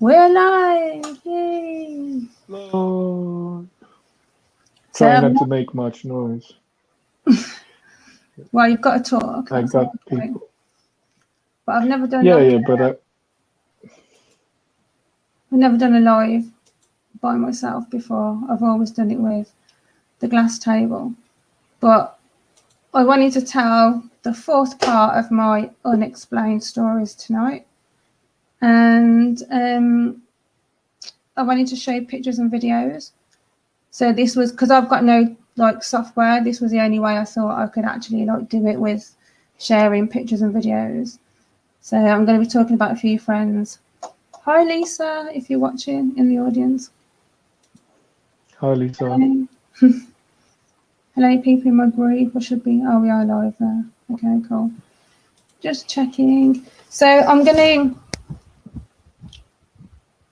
We're live! Yay! Lord. So, Try not to make much noise. well, you've got to talk. I That's all got I'm doing. people. But I've never done Yeah, like but I've never done a live by myself before. I've always done it with the glass table. But I wanted to tell the fourth part of my unexplained stories tonight. And I wanted to show pictures and videos. So this was because I've got no like software. This was the only way I thought I could actually like do it with sharing pictures and videos. So I'm going to be talking about a few friends. Hi Lisa, if you're watching in the audience. hi, Lisa. Hello people in my group. I should be. Oh, we are live there. Okay, cool. Just checking. So I'm going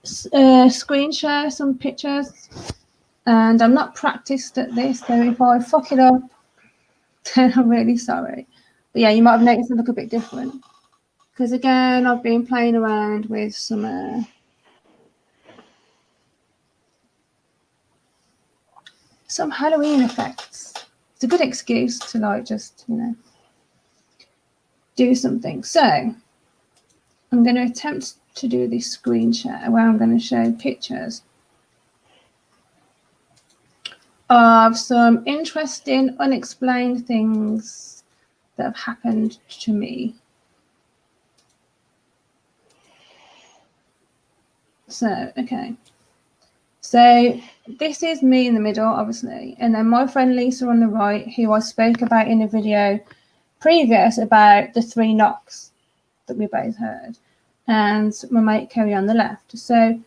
to screen share some pictures. And I'm not practiced at this, so if I fuck it up, then I'm really sorry. But yeah, you might have noticed I look a bit different. Because again, I've been playing around with some Halloween effects. It's a good excuse to like just, do something. So I'm going to attempt to do this screen share where I'm going to show pictures of some interesting, unexplained things that have happened to me. So, okay. So this is me in the middle, obviously. And then my friend Lisa on the right, who I spoke about in a video previous about the 3 knocks that we both heard. And my mate Kerry on the left. So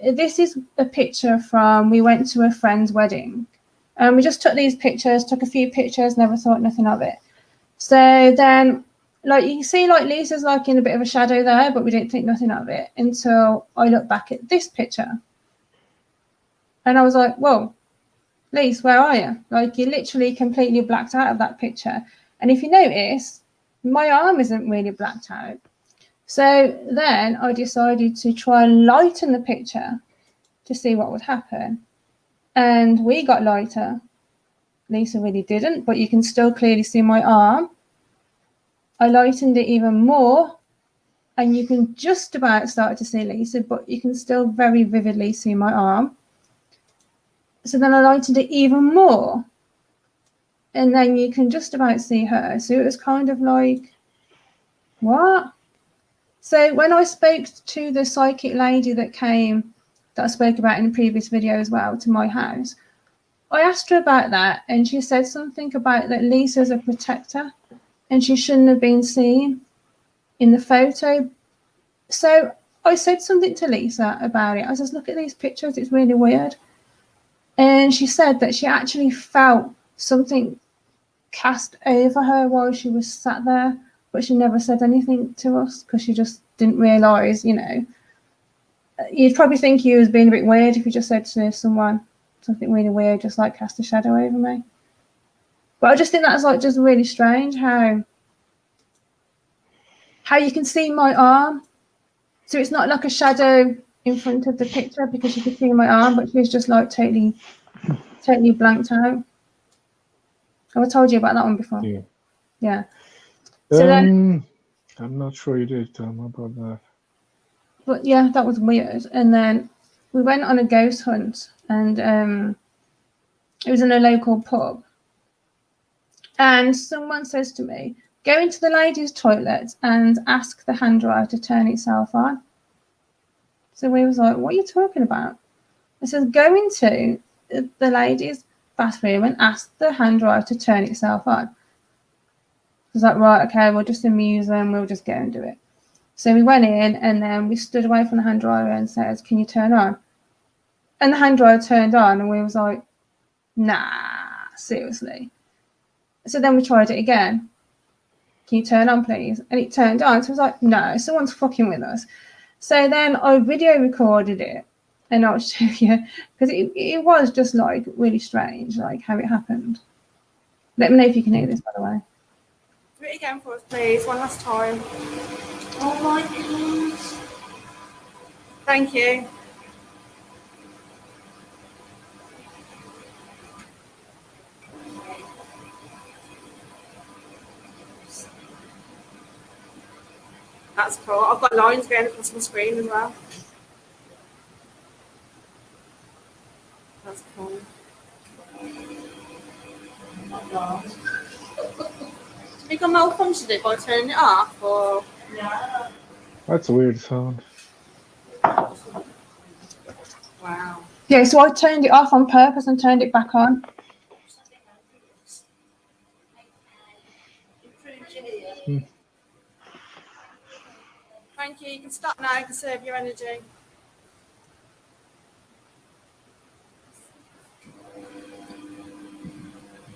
this is a picture from, we went to a friend's wedding. And we just took these pictures, took a few pictures, never thought nothing of it. So then, like you can see, like Lisa's like in a bit of a shadow there, but we didn't think nothing of it until I looked back at this picture. And I was like, whoa, Lisa, where are you? Like, you're literally completely blacked out of that picture. And if you notice, my arm isn't really blacked out. So then I decided to try and lighten the picture to see what would happen. And we got lighter. Lisa really didn't, but you can still clearly see my arm. I lightened it even more, and you can just about start to see Lisa, but you can still very vividly see my arm. So then I lightened it even more, and then you can just about see her. So it was kind of like, what? So when I spoke to the psychic lady that came, that I spoke about in a previous video as well, to my house, I asked her about that, and she said something about that Lisa's a protector, and she shouldn't have been seen in the photo. So I said something to Lisa about it. I said, look at these pictures, it's really weird. And she said that she actually felt something cast over her while she was sat there, but she never said anything to us because she just didn't realise, You'd probably think you was being a bit weird if you just said to someone something really weird, just like cast a shadow over me. But I just think that's like just really strange how you can see my arm. So it's not like a shadow in front of the picture because you can see my arm, but she's just like totally blanked out. I told you about that one before. Yeah. So then, I'm not sure you did tell me about that. But yeah, that was weird. And then we went on a ghost hunt, and it was in a local pub. And someone says to me, go into the ladies' toilet and ask the hand dryer to turn itself on. So we was like, what are you talking about? It says, go into the ladies' bathroom and ask the hand dryer to turn itself on. I was like, right, okay, we'll just amuse them, we'll just go and do it. So we went in, and then we stood away from the hand dryer and said, can you turn on? And the hand dryer turned on, and we was like, nah, seriously. So then we tried it again. Can you turn on, please? And it turned on. So I was like, no, someone's fucking with us. So then I video recorded it, and I'll show you, because it was just like really strange, like how it happened. Let me know if you can hear this, by the way. Do it again for us, please. One last time. Oh my goodness. Thank you. That's cool. I've got lines going across my screen as well. That's cool. Oh God. Do you got malfunctioned it by turning it off, or? Yeah. That's a weird sound. Wow. Yeah, so I turned it off on purpose and turned it back on. Hmm. Thank you. You can stop now. Conserve your energy.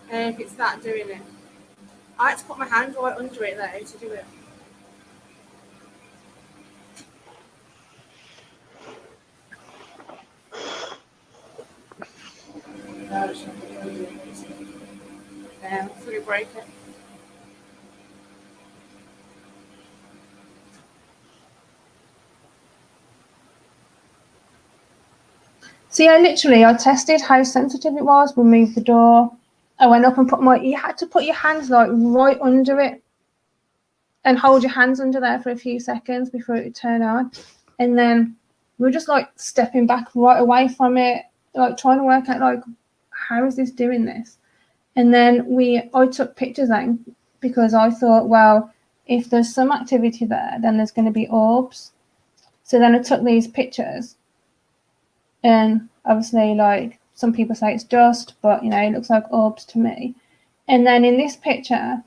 If it's that doing it. I had to put my hand right under it though to do it. Yeah, fully break it. See, I tested how sensitive it was. We moved the door. I went up and you had to put your hands like right under it and hold your hands under there for a few seconds before it would turn on. And then we were just like stepping back right away from it, like trying to work out like, how is this doing this? And then I took pictures then because I thought, well, if there's some activity there, then there's going to be orbs. So then I took these pictures. And obviously, like, some people say it's dust, but, you know, it looks like orbs to me. And then in this picture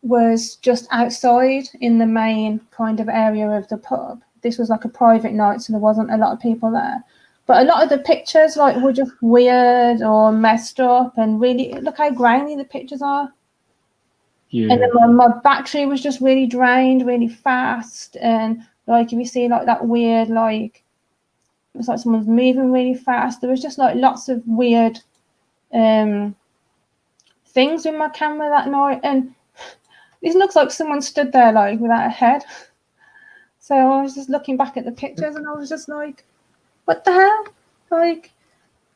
was just outside in the main kind of area of the pub. This was like a private night, so there wasn't a lot of people there. But a lot of the pictures, like, were just weird or messed up, and really, look how grainy the pictures are. Yeah. And then my battery was just really drained really fast. And, like, if you see, like, that weird, like, it was like someone's moving really fast. There was just like lots of weird things with my camera that night, and it looks like someone stood there like without a head. So I was just looking back at the pictures and I was just like, what the hell? Like,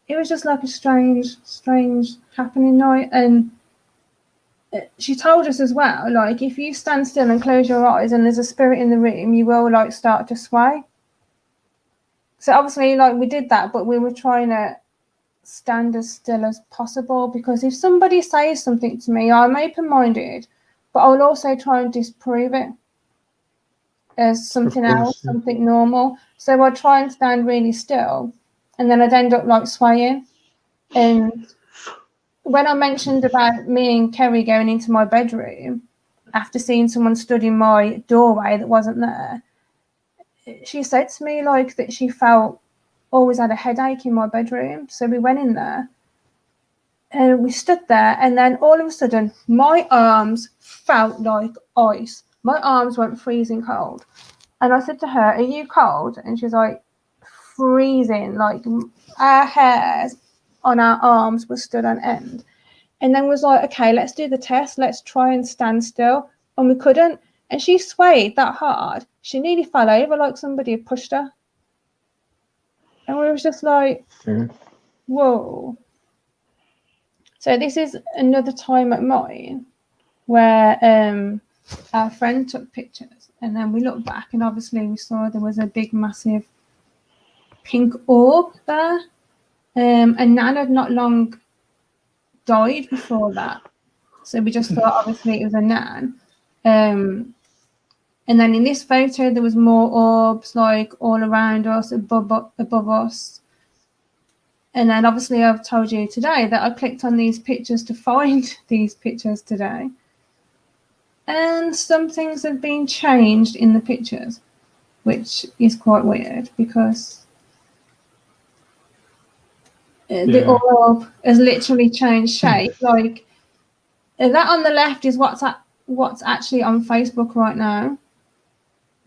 it was just like a strange happening night. And she told us as well, like, if you stand still and close your eyes and there's a spirit in the room, you will like start to sway. So obviously, like, we did that, but we were trying to stand as still as possible, because if somebody says something to me, I'm open-minded, but I'll also try and disprove it as something else, something normal. So I'd try and stand really still, and then I'd end up like swaying. And when I mentioned about me and Kerry going into my bedroom after seeing someone stood in my doorway that wasn't there, she said to me like that she always had a headache in my bedroom. So we went in there and we stood there, and then all of a sudden my arms felt like ice. My arms went freezing cold. And I said to her, are you cold? And she's like, freezing. Like, our hairs on our arms were stood on end. And then was like, okay, let's do the test. Let's try and stand still. And we couldn't. And she swayed that hard, she nearly fell over like somebody had pushed her. And we was just like, whoa. So this is another time at mine where our friend took pictures, and then we looked back, and obviously we saw there was a big, massive pink orb there. And Nan had not long died before that. So we just thought, obviously, it was a Nan. And then in this photo, there was more orbs, like, all around us, above us. And then obviously I've told you today that I clicked on these pictures to find these pictures today. And some things have been changed in the pictures, which is quite weird, because the orb has literally changed shape. Like, that on the left is what's actually on Facebook right now.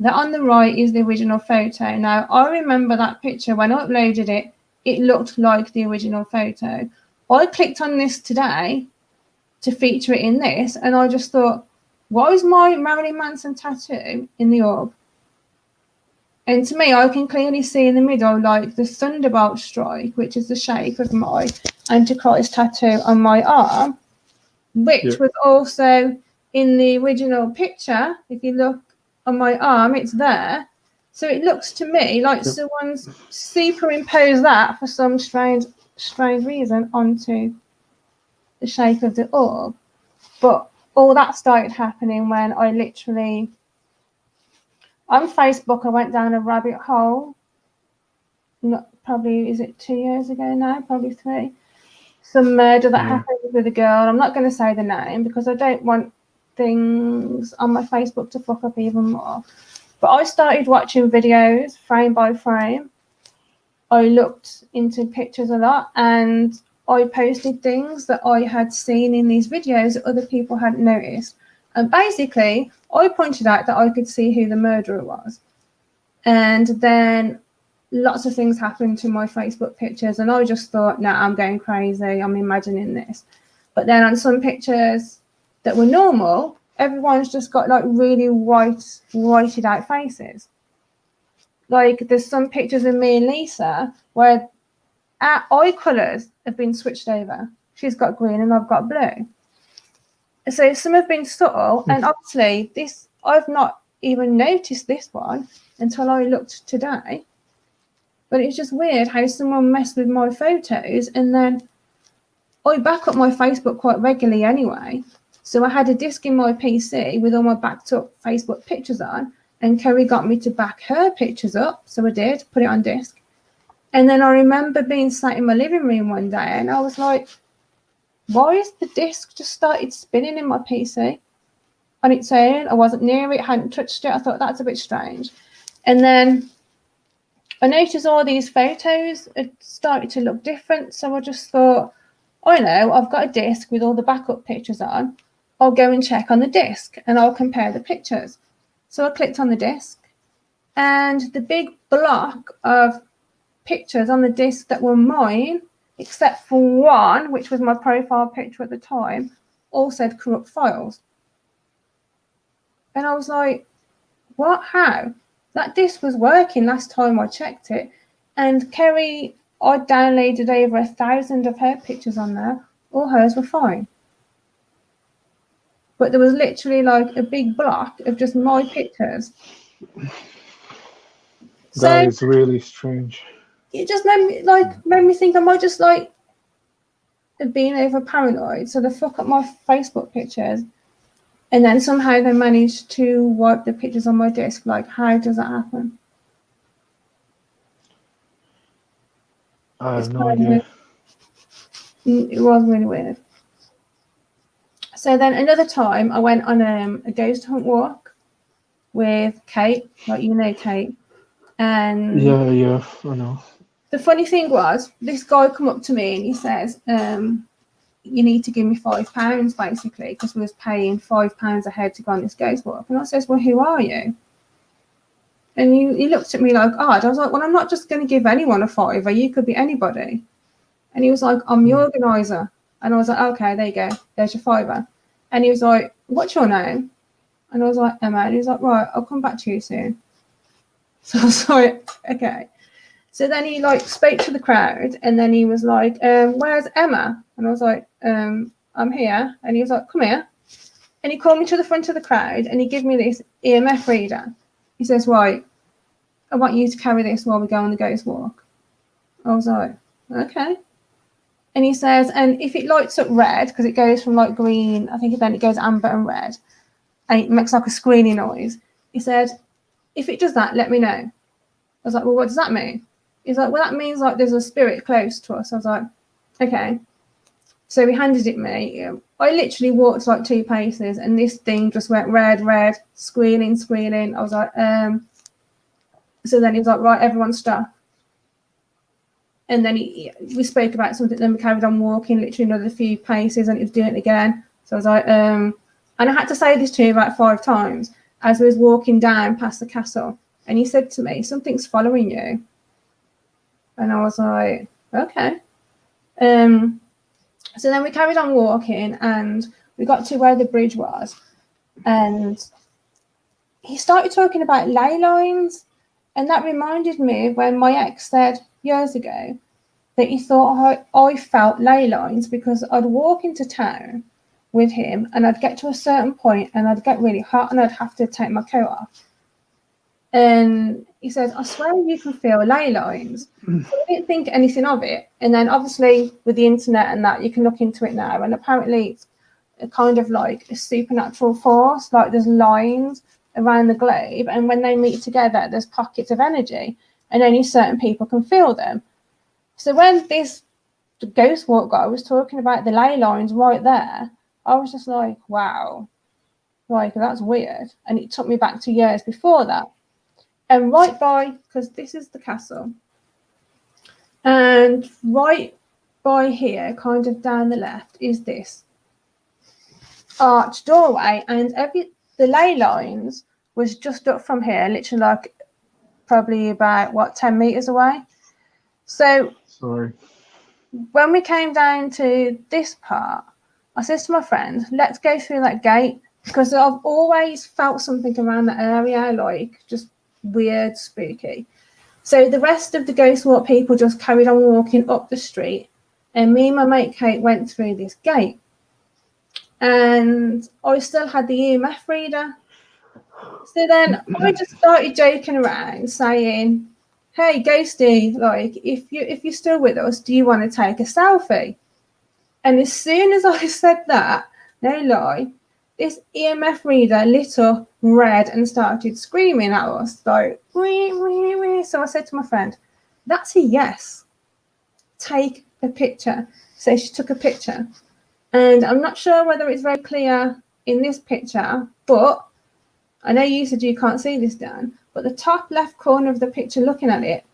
That on the right is the original photo. Now, I remember that picture when I uploaded it, it looked like the original photo. I clicked on this today to feature it in this, and I just thought, why is my Marilyn Manson tattoo in the orb? And to me, I can clearly see in the middle, like the thunderbolt strike, which is the shape of my Antichrist tattoo on my arm, which was also in the original picture. If you look on my arm, it's there. So it looks to me like someone's superimposed that for some strange reason onto the shape of the orb. But all that started happening when I literally, on Facebook, I went down a rabbit hole. Probably, is it 2 years ago now? Probably 3. Some murder that happened with a girl. I'm not going to say the name because I don't want things on my Facebook to fuck up even more. But I started watching videos frame by frame. I looked into pictures a lot, and I posted things that I had seen in these videos that other people hadn't noticed. And basically, I pointed out that I could see who the murderer was. And then lots of things happened to my Facebook pictures, and I just thought, nah, I'm going crazy. I'm imagining this. But then on some pictures that were normal, everyone's just got like really whited out faces. Like there's some pictures of me and Lisa where our eye colours have been switched over. She's got green and I've got blue. So some have been subtle, and obviously this, I've not even noticed this one until I looked today. But it's just weird how someone messed with my photos, and then I back up my Facebook quite regularly anyway. So I had a disk in my PC with all my backed up Facebook pictures on, and Kerry got me to back her pictures up. So I did, put it on disk. And then I remember being sat in my living room one day and I was like, why is the disk just started spinning in my PC on its own? I wasn't near it, hadn't touched it. I thought that's a bit strange. And then I noticed all these photos had started to look different. So I just thought, I know, I've got a disc with all the backup pictures on. I'll go and check on the disc and I'll compare the pictures. So I clicked on the disc, and the big block of pictures on the disc that were mine, except for one, which was my profile picture at the time, all said corrupt files. And I was like, what? How? That disc was working last time I checked it. And Kerry, I downloaded over 1,000 of her pictures on there. All hers were fine. But there was literally like a big block of just my pictures. That is really strange. It just made me think, am I just like being over paranoid? So they fuck up my Facebook pictures, and then somehow they managed to wipe the pictures on my disk. Like, how does that happen? I have no idea. It was really weird. So then another time I went on a ghost hunt walk with Kate, like you know Kate. And yeah, I know. The funny thing was, this guy come up to me and he says, you need to give me £5 basically, because we was paying £5 a head to go on this ghost walk. And I says, well, who are you? And he looked at me like odd. I was like, well, I'm not just going to give anyone a fiver. You could be anybody. And he was like, I'm the organizer. And I was like, okay, there you go. There's your fiver. And he was like, what's your name? And I was like, Emma. And he was like, right, I'll come back to you soon. So I was like, okay. So then he like spoke to the crowd, and then he was like, where's Emma? And I was like, I'm here. And he was like, come here. And he called me to the front of the crowd, and he gave me this EMF reader. He says, right, I want you to carry this while we go on the ghost walk. I was like, okay. And he says, and if it lights up red, because it goes from like green, I think then it goes amber and red, and it makes like a squealy noise. He said, if it does that, let me know. I was like, well, what does that mean? He's like, well, that means like there's a spirit close to us. I was like, okay. So he handed it me. I literally walked like 2 paces, and this thing just went red, squealing. I was like, So then he was like, right, everyone stop. And then we spoke about something, then we carried on walking literally another few paces, and it was doing it again. So I was like, and I had to say this to him about 5 times as we was walking down past the castle. And he said to me, something's following you. And I was like, okay. So then we carried on walking, and we got to where the bridge was. And he started talking about ley lines. And that reminded me of when my ex said years ago that he thought I felt ley lines because I'd walk into town with him and I'd get to a certain point and I'd get really hot and I'd have to take my coat off. And he says, I swear you can feel ley lines. So I didn't think anything of it. And then obviously with the internet and that, you can look into it now. And apparently it's a kind of like a supernatural force, like there's lines around the globe. And when they meet together, there's pockets of energy and only certain people can feel them. So when this ghost walk guy was talking about the ley lines right there, I was just like, wow, like that's weird. And it took me back to years before that. And right by, because this is the castle, and right by here, kind of down the left, is this arch doorway, and the ley lines was just up from here, literally like probably about 10 meters away. So Sorry. when we came down to this part, I said to my friend, let's go through that gate, because I've always felt something around that area, like just weird, spooky. So the rest of the ghost walk people just carried on walking up the street, and me and my mate Kate went through this gate, and I still had the EMF reader. So then I just started joking around, saying, hey ghosty, like if you're still with us, do you want to take a selfie? And as soon as I said that, no lie, this EMF reader lit up red and started screaming at us, like, wee, wee, wee. So I said to my friend, that's a yes. Take a picture. So she took a picture. And I'm not sure whether it's very clear in this picture, but I know you said you can't see this, Dan, but the top left corner of the picture, looking at it,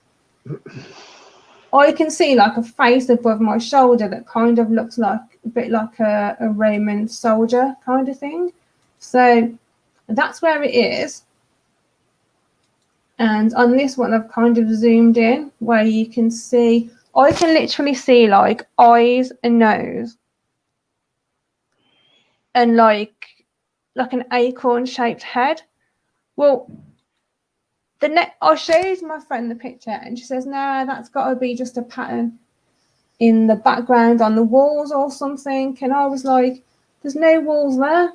I can see like a face above my shoulder that kind of looks like a bit like a Roman soldier kind of thing. So that's where it is. And on this one, I've kind of zoomed in where you can see, I can literally see like eyes and nose and like an acorn shaped head. Well, I showed my friend the picture and she says, no, that's got to be just a pattern in the background on the walls or something. And I was like, there's no walls there.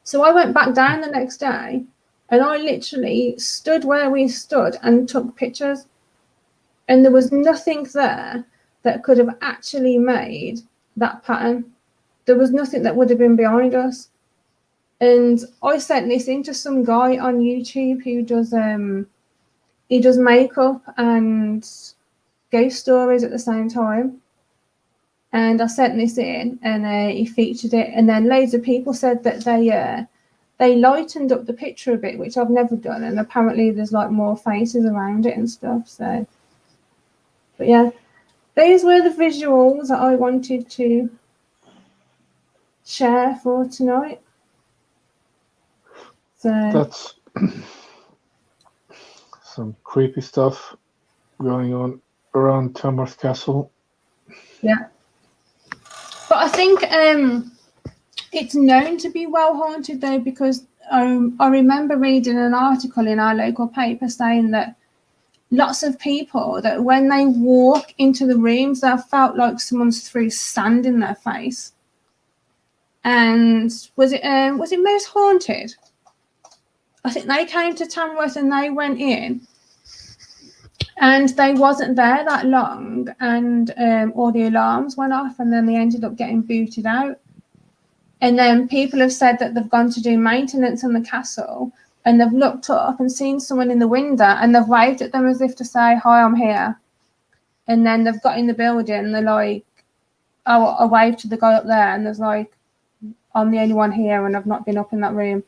So I went back down the next day and I literally stood where we stood and took pictures. And there was nothing there that could have actually made that pattern. There was nothing that would have been behind us. And I sent this in to some guy on YouTube who does he does makeup and ghost stories at the same time. And I sent this in and he featured it. And then loads of people said that they lightened up the picture a bit, which I've never done. And apparently there's like more faces around it and stuff. So, but yeah, those were the visuals that I wanted to share for tonight. So That's some creepy stuff going on around Tamworth Castle. yeah. But I think it's known to be well haunted though, because I remember reading an article in our local paper saying that lots of people, that when they walk into the rooms, they felt like someone's threw sand in their face. And was it Most Haunted? I think they came to Tamworth and they went in and they wasn't there that long, and all the alarms went off and then they ended up getting booted out. And then people have said that they've gone to do maintenance in the castle and they've looked up and seen someone in the window and they've waved at them as if to say, hi, I'm here. And then they've got in the building and they're like, oh, I waved to the guy up there and there's like, I'm the only one here and I've not been up in that room.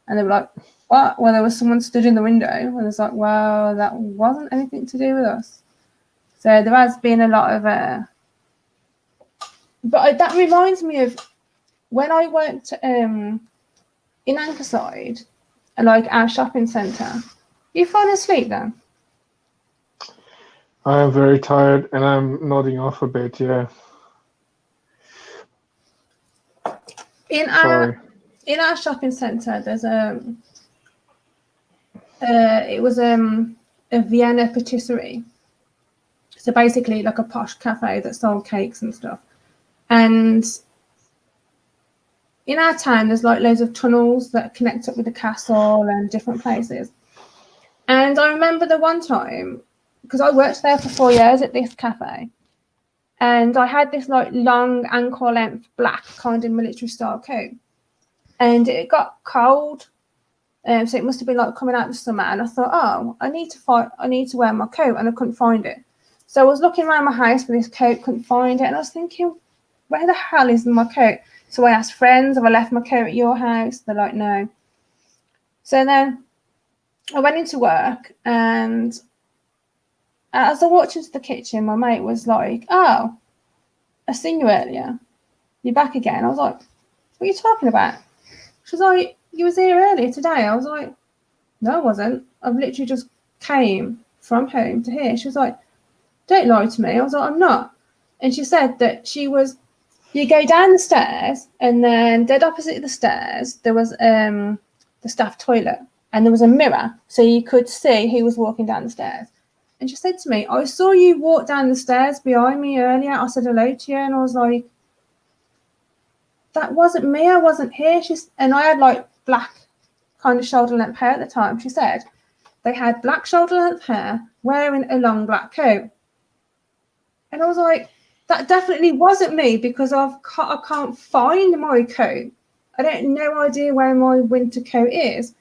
And they were like, what? Well, there was someone stood in the window. And it's like, well, that wasn't anything to do with us. So there has been a lot of... But that reminds me of when I worked in Ankerside, like our shopping centre. You fall asleep then? I am very tired and I'm nodding off a bit, yeah. In our shopping centre, there's It was a Vienna patisserie. So basically like a posh cafe that sold cakes and stuff. And in our town, there's like loads of tunnels that connect up with the castle and different places. And I remember the one time, because I worked there for 4 years at this cafe, and I had this like long ankle length black kind of military style coat, and it got cold. So it must have been like coming out of the summer, and I thought, oh, I need to wear my coat, and I couldn't find it. So I was looking around my house for this coat, couldn't find it, and I was thinking, where the hell is my coat? So I asked friends, have I left my coat at your house? They're like, no. So then I went into work, and as I walked into the kitchen, my mate was like, oh, I seen you earlier. You're back again. I was like, what are you talking about? She was like, you was here earlier today. I was like, no, I wasn't. I've literally just came from home to here. She was like, don't lie to me. I was like, I'm not. And she said that you go down the stairs, and then dead opposite the stairs, there was the staff toilet, and there was a mirror, so you could see who was walking down the stairs. And she said to me, I saw you walk down the stairs behind me earlier. I said hello to you, and I was like, that wasn't me. I wasn't here. And I had like black kind of shoulder length hair at the time. She said they had black shoulder length hair wearing a long black coat. And I was like, that definitely wasn't me, because I can't find my coat. I don't no idea where my winter coat is.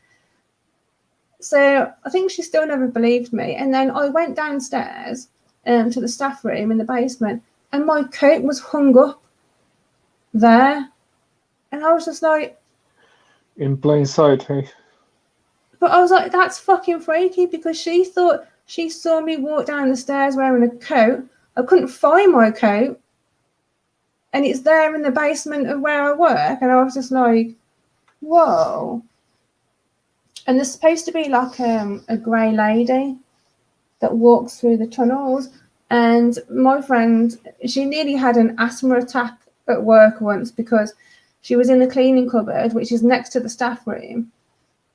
So I think she still never believed me. And then I went downstairs to the staff room in the basement, and my coat was hung up there. And I was just like, In plain sight, hey? but I was like, that's fucking freaky, because she thought she saw me walk down the stairs wearing a coat. I couldn't find my coat, and it's there in the basement of where I work. And I was just like, whoa. And there's supposed to be like a grey lady that walks through the tunnels. And my friend, she nearly had an asthma attack at work once, because she was in the cleaning cupboard, which is next to the staff room.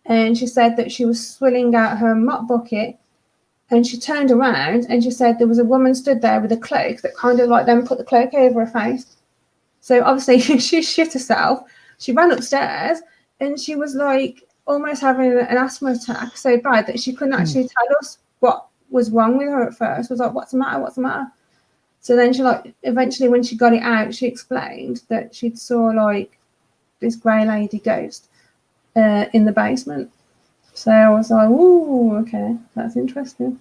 And she said that she was swilling out her mop bucket, and she turned around and she said there was a woman stood there with a cloak that kind of like then put the cloak over her face. So obviously she shit herself. She ran upstairs, and she was like almost having an asthma attack so bad that she couldn't actually tell us what was wrong with her at first. Was like, what's the matter? So then she like eventually, when she got it out, she explained that she'd saw like this grey lady ghost in the basement. So I was like, ooh, okay, that's interesting.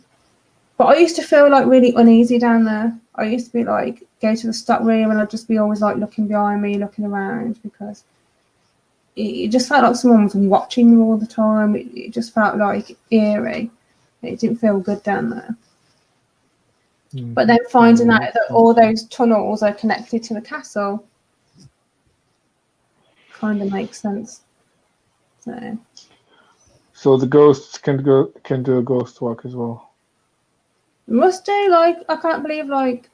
But I used to feel like really uneasy down there. I used to be like, go to the stock room, and I'd just be always like looking behind me, looking around, because it just felt like someone was watching you all the time. It just felt like eerie. It didn't feel good down there. But then finding out that all those tunnels are connected to the castle kind of makes sense. So the ghosts can do a ghost walk as well. Must do. Like, I can't believe like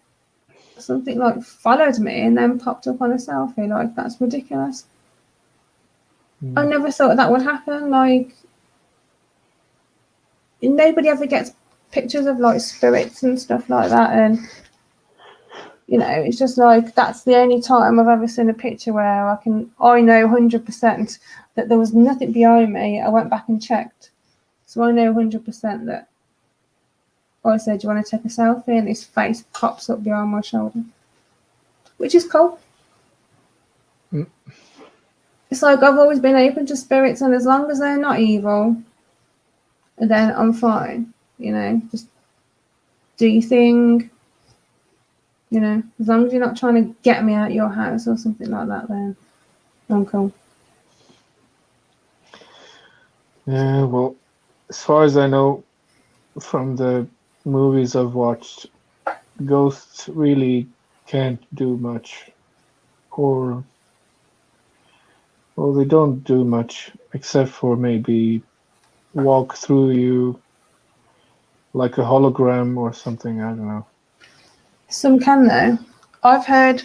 something like followed me and then popped up on a selfie. Like, that's ridiculous. I never thought that would happen. Like, nobody ever gets pictures of like spirits and stuff like that, and you know, it's just like that's the only time I've ever seen a picture where I know 100% that there was nothing behind me. I went back and checked, so I know 100% that I said, do you want to take a selfie? And his face pops up behind my shoulder, which is cool. It's like I've always been open to spirits, and as long as they're not evil, then I'm fine. You know, just do your thing. You know, as long as you're not trying to get me out of your house or something like that, then I'm cool. Yeah, well, as far as I know from the movies I've watched, ghosts really can't do much, or well, they don't do much except for maybe walk through you like a hologram or something. I don't know. Some can though. I've heard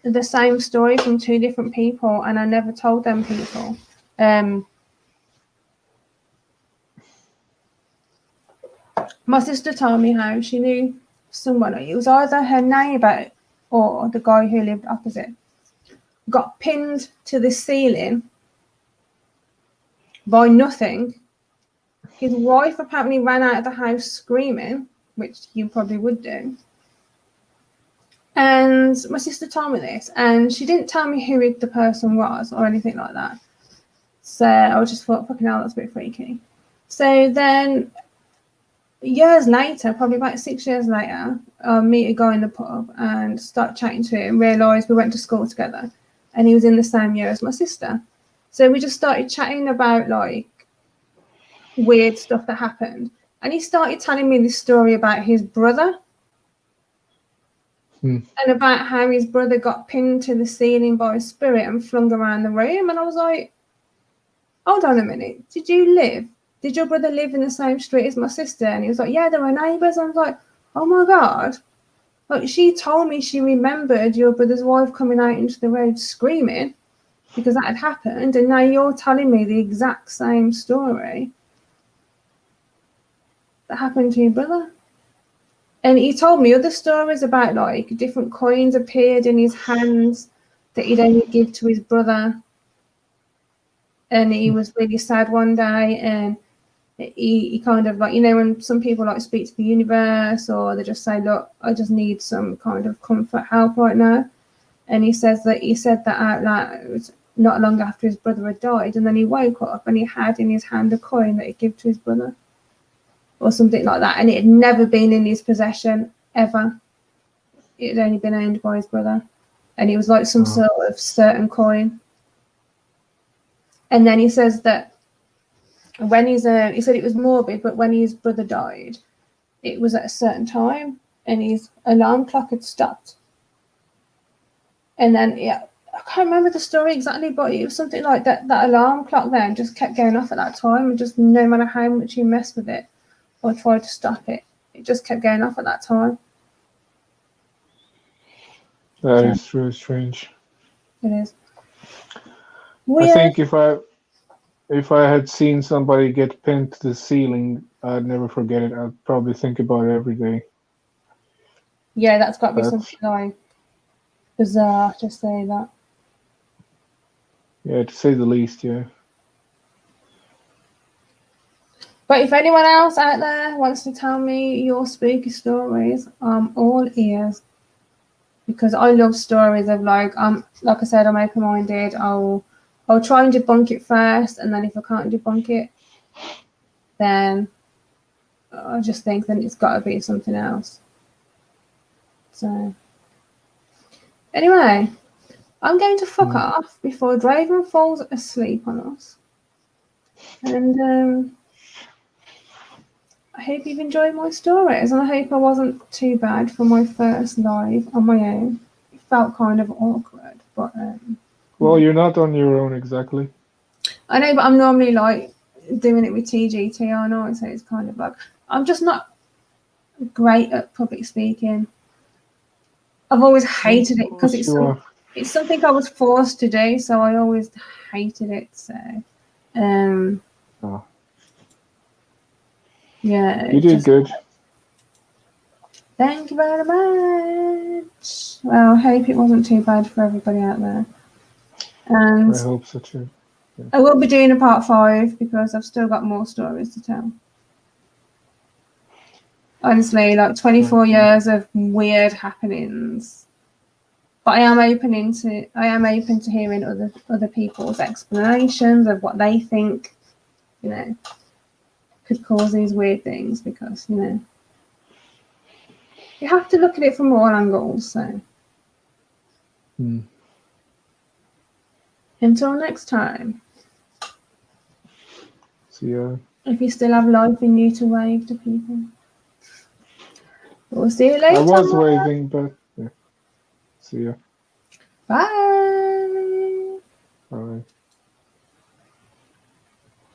the same story from two different people, and I never told them people. My sister told me how she knew someone. It was either her neighbour or the guy who lived opposite. Got pinned to the ceiling by nothing. His wife apparently ran out of the house screaming, which you probably would do. And my sister told me this, and she didn't tell me who the person was or anything like that. So I just thought, fucking hell, that's a bit freaky. So then, years later, probably about 6 years later, I meet a guy in the pub and start chatting to him, realise we went to school together, and he was in the same year as my sister. So we just started chatting about, like, weird stuff that happened. And he started telling me this story about his brother. And about how his brother got pinned to the ceiling by a spirit and flung around the room. And I was like, hold on a minute. Did your brother live in the same street as my sister? And he was like, yeah, they were neighbours. I was like, oh my God. Like, she told me she remembered your brother's wife coming out into the road screaming because that had happened. And now you're telling me the exact same story that happened to your brother. And he told me other stories about, like, different coins appeared in his hands that he'd only give to his brother. And he was really sad one day, and he kind of, like, you know, when some people, like, speak to the universe, or they just say, look, I just need some kind of comfort, help right now. And he said that out loud not long after his brother had died. And then he woke up and he had in his hand a coin that he'd give to his brother, or something like that. And it had never been in his possession, ever. It had only been owned by his brother. And it was like some sort of certain coin. And then he says that when he said it was morbid, but when his brother died, it was at a certain time and his alarm clock had stopped. And then, yeah, I can't remember the story exactly, but it was something like that. That alarm clock then just kept going off at that time, and just no matter how much you messed with it or tried to stop it, it just kept going off at that time. That is really strange. It is. I think if I had seen somebody get pinned to the ceiling, I'd never forget it. I'd probably think about it every day. Yeah, that's got to be something like bizarre to say that. Yeah, to say the least, yeah. But if anyone else out there wants to tell me your spooky stories, I'm all ears. Because I love stories of, like I said, I'm open-minded. I'll try and debunk it first, and then if I can't debunk it, then I just think that it's got to be something else. So anyway, I'm going to fuck off before Draven falls asleep on us. And I hope you've enjoyed my stories, and I hope I wasn't too bad for my first live on my own. It felt kind of awkward, but well, you're not on your own exactly. I know, but I'm normally, like, doing it with TGT, aren't I? So it's kind of like, I'm just not great at public speaking. I've always hated it because it's something I was forced to do, so I always hated it. So yeah, you did good. Thank you very much. Well, I hope it wasn't too bad for everybody out there. And I hope so too. Yeah. I will be doing a part 5 because I've still got more stories to tell. Honestly, like 24 years of weird happenings. But I am open to hearing other people's explanations of what they think, you know, could cause these weird things, because, you know, you have to look at it from all angles. So until next time. See ya. If you still have life in you to wave to people. We'll see you later. I was waving, but yeah. See ya. Bye. Bye.